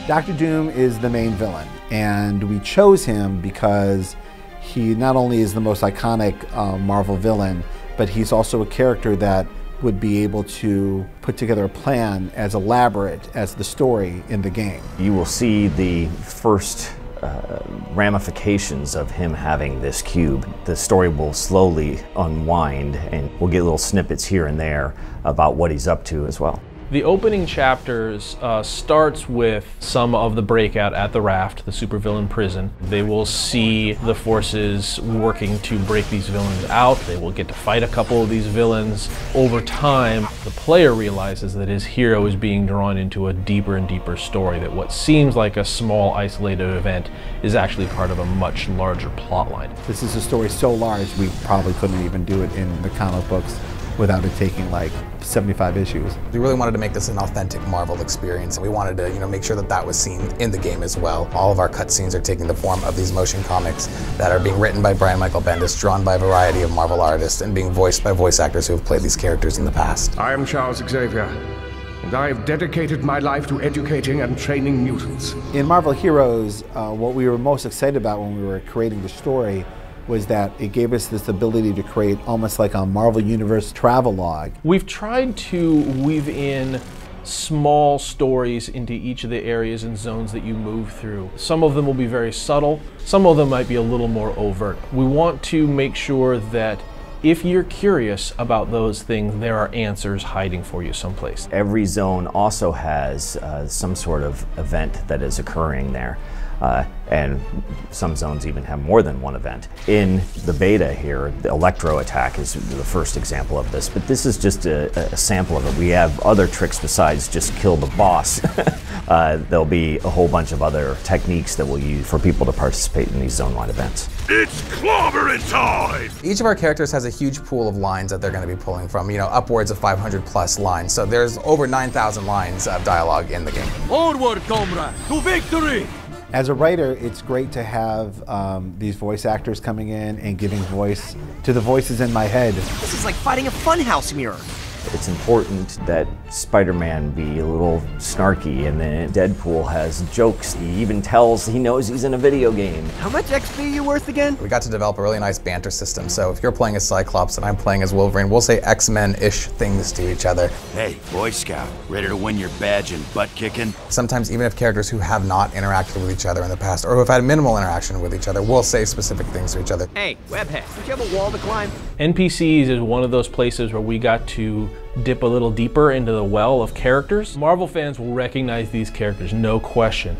Dr. Doom is the main villain, and we chose him because he not only is the most iconic Marvel villain, but he's also a character that would be able to put together a plan as elaborate as the story in the game. You will see the first ramifications of him having this cube. The story will slowly unwind, and we'll get little snippets here and there about what he's up to as well. The opening chapters starts with some of the breakout at the Raft, the supervillain prison. They will see the forces working to break these villains out. They will get to fight a couple of these villains. Over time, the player realizes that his hero is being drawn into a deeper and deeper story, that what seems like a small isolated event is actually part of a much larger plot line. This is a story so large we probably couldn't even do it in the comic books without it taking like 75 issues. We really wanted to make this an authentic Marvel experience, and we wanted to, make sure that that was seen in the game as well. All of our cutscenes are taking the form of these motion comics that are being written by Brian Michael Bendis, drawn by a variety of Marvel artists, and being voiced by voice actors who have played these characters in the past. I am Charles Xavier, and I have dedicated my life to educating and training mutants. In Marvel Heroes, what we were most excited about when we were creating the story was that it gave us this ability to create almost like a Marvel Universe travelogue. We've tried to weave in small stories into each of the areas and zones that you move through. Some of them will be very subtle, some of them might be a little more overt. We want to make sure that if you're curious about those things, there are answers hiding for you someplace. Every zone also has some sort of event that is occurring there. And some zones even have more than one event. In the beta here, the Electro attack is the first example of this, but this is just a sample of it. We have other tricks besides just kill the boss. There'll be a whole bunch of other techniques that we'll use for people to participate in these zone-wide events. It's clobbering time! Each of our characters has a huge pool of lines that they're going to be pulling from, upwards of 500 plus lines. So there's over 9,000 lines of dialogue in the game. Onward, comrade, to victory! As a writer, it's great to have these voice actors coming in and giving voice to the voices in my head. This is like fighting a funhouse mirror. It's important that Spider-Man be a little snarky, and then Deadpool has jokes. He even tells he knows he's in a video game. How much XP are you worth again? We got to develop a really nice banter system, so if you're playing as Cyclops and I'm playing as Wolverine, we'll say X-Men-ish things to each other. Hey, Boy Scout, ready to win your badge and butt kicking? Sometimes even if characters who have not interacted with each other in the past, or who have had minimal interaction with each other, we'll say specific things to each other. Hey, Webhead, don't you have a wall to climb? NPCs is one of those places where we got to dip a little deeper into the well of characters. Marvel fans will recognize these characters, no question.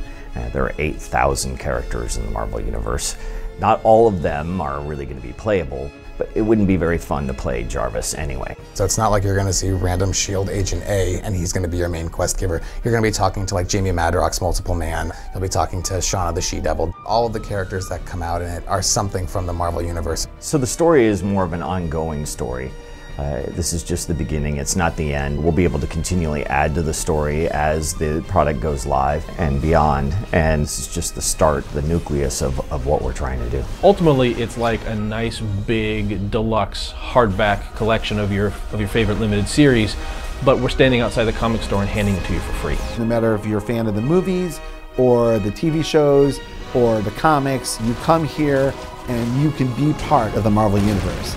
There are 8,000 characters in the Marvel Universe. Not all of them are really going to be playable, but it wouldn't be very fun to play Jarvis anyway. So it's not like you're going to see random S.H.I.E.L.D. Agent A and he's going to be your main quest giver. You're going to be talking to like Jamie Madrox's Multiple Man. You'll be talking to Shauna the She-Devil. All of the characters that come out in it are something from the Marvel Universe. So the story is more of an ongoing story. This is just the beginning, it's not the end. We'll be able to continually add to the story as the product goes live and beyond, and this is just the start, the nucleus of what we're trying to do. Ultimately, it's like a nice big deluxe hardback collection of your favorite limited series, but we're standing outside the comic store and handing it to you for free. No matter if you're a fan of the movies or the TV shows or the comics, you come here and you can be part of the Marvel Universe.